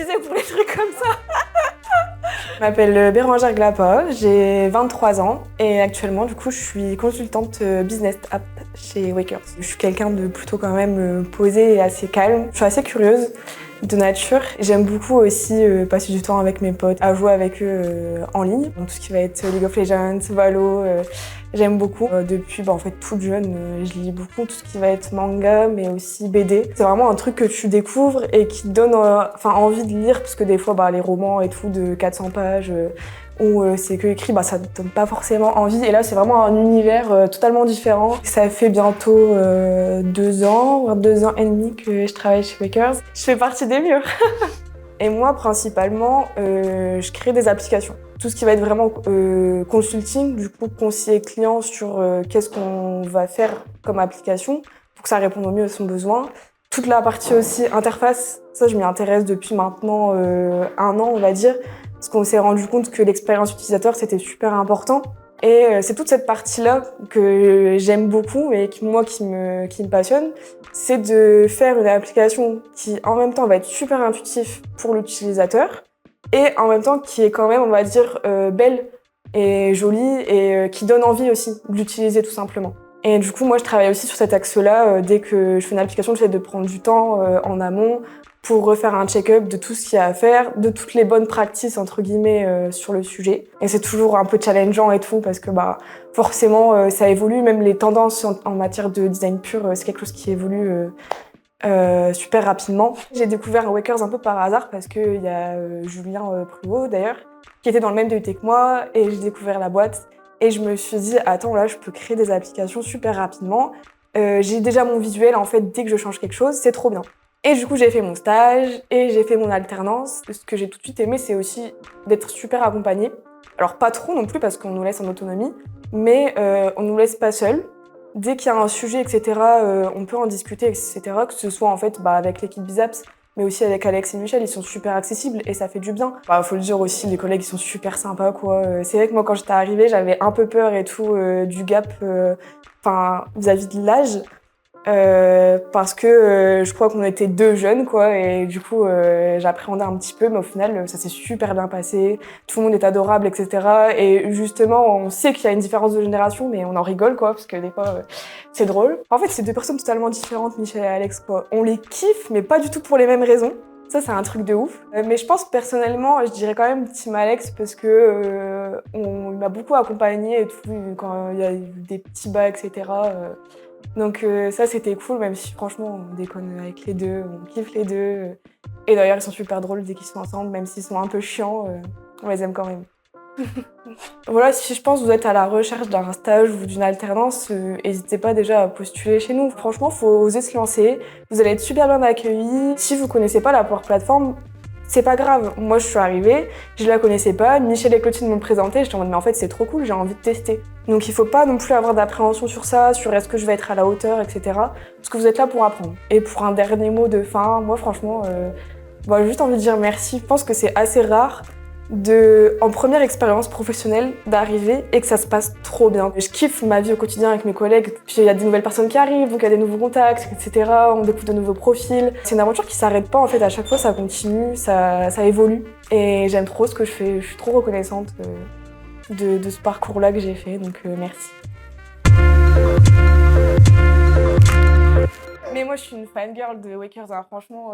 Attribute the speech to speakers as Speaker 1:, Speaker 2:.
Speaker 1: disais pour les trucs comme ça. Je m'appelle Bérangère Glapa, j'ai 23 ans et actuellement du coup je suis consultante business app chez Wakers. Je suis quelqu'un de plutôt quand même posé et assez calme. Je suis assez curieuse de nature. J'aime beaucoup aussi passer du temps avec mes potes, à jouer avec eux en ligne. Donc tout ce qui va être League of Legends, Valo, j'aime beaucoup. Depuis en fait toute jeune, je lis beaucoup tout ce qui va être manga mais aussi BD. C'est vraiment un truc que tu découvres et qui te donne envie de lire parce que des fois les romans et tout de 400 pages où c'est que écrit, ça te donne pas forcément envie. Et là, c'est vraiment un univers totalement différent. Ça fait bientôt 2 ans, voire 2 ans et demi que je travaille chez Wakers. Je fais partie des murs. Et moi, principalement, je crée des applications. Tout ce qui va être vraiment consulting, du coup, conseiller client sur qu'est-ce qu'on va faire comme application pour que ça réponde au mieux à son besoin. Toute la partie aussi interface, ça, je m'y intéresse depuis maintenant 1 an, on va dire. Parce qu'on s'est rendu compte que l'expérience utilisateur, c'était super important. Et c'est toute cette partie-là que j'aime beaucoup et qui me passionne. C'est de faire une application qui, en même temps, va être super intuitive pour l'utilisateur et en même temps qui est quand même, on va dire, belle et jolie et qui donne envie aussi de l'utiliser tout simplement. Et du coup, moi, je travaille aussi sur cet axe-là. Dès que je fais une application, j'essaie de prendre du temps en amont pour refaire un check-up de tout ce qu'il y a à faire, de toutes les bonnes practices, entre guillemets, sur le sujet. Et c'est toujours un peu challengeant et tout, parce que forcément, ça évolue. Même les tendances en matière de design pur, c'est quelque chose qui évolue super rapidement. J'ai découvert Wakers un peu par hasard, parce qu'il y a Julien Pruau, d'ailleurs, qui était dans le même DUT que moi, et j'ai découvert la boîte. Et je me suis dit, attends, là, je peux créer des applications super rapidement. J'ai déjà mon visuel, en fait, dès que je change quelque chose, c'est trop bien. Et du coup, j'ai fait mon stage et j'ai fait mon alternance. Ce que j'ai tout de suite aimé, c'est aussi d'être super accompagnée. Alors, pas trop non plus, parce qu'on nous laisse en autonomie, mais on nous laisse pas seuls. Dès qu'il y a un sujet, etc., on peut en discuter, etc., que ce soit en fait avec l'équipe Bizaps, mais aussi avec Alex et Michel, ils sont super accessibles et ça fait du bien. Faut le dire aussi, les collègues, ils sont super sympas, quoi. C'est vrai que moi, quand j'étais arrivée, j'avais un peu peur et tout du gap vis-à-vis de l'âge. Parce que je crois qu'on était 2 jeunes, quoi, et du coup j'appréhendais un petit peu, mais au final ça s'est super bien passé, tout le monde est adorable, etc. Et justement, on sait qu'il y a une différence de génération, mais on en rigole, quoi, parce que des fois c'est drôle. En fait, c'est 2 personnes totalement différentes, Michel et Alex, quoi. On les kiffe, mais pas du tout pour les mêmes raisons. Ça, c'est un truc de ouf. Mais je pense personnellement, je dirais quand même Team Alex parce que il m'a beaucoup accompagnée et tout, quand il y a eu des petits bas, etc. Donc ça, c'était cool, même si franchement, on déconne avec les deux, on kiffe les deux. Et d'ailleurs, ils sont super drôles dès qu'ils sont ensemble, même s'ils sont un peu chiants, on les aime quand même. Voilà, si je pense que vous êtes à la recherche d'un stage ou d'une alternance, n'hésitez pas déjà à postuler chez nous. Franchement, faut oser se lancer, vous allez être super bien accueillis. Si vous connaissez pas la Power Platform, c'est pas grave. Moi, je suis arrivée, je la connaissais pas, Michel et Clotilde m'ont présenté, j'étais en mode mais en fait c'est trop cool, j'ai envie de tester. Donc il faut pas non plus avoir d'appréhension sur ça, sur est-ce que je vais être à la hauteur, etc. Parce que vous êtes là pour apprendre. Et pour un dernier mot de fin, moi franchement, j'ai juste envie de dire merci. Je pense que c'est assez rare en première expérience professionnelle, d'arriver et que ça se passe trop bien. Je kiffe ma vie au quotidien avec mes collègues, puis il y a des nouvelles personnes qui arrivent, donc il y a des nouveaux contacts, etc. On découvre de nouveaux profils. C'est une aventure qui s'arrête pas en fait, à chaque fois ça continue, ça évolue. Et j'aime trop ce que je fais, je suis trop reconnaissante de ce parcours-là que j'ai fait, donc merci. Mais moi je suis une fangirl de Wakers, hein, franchement.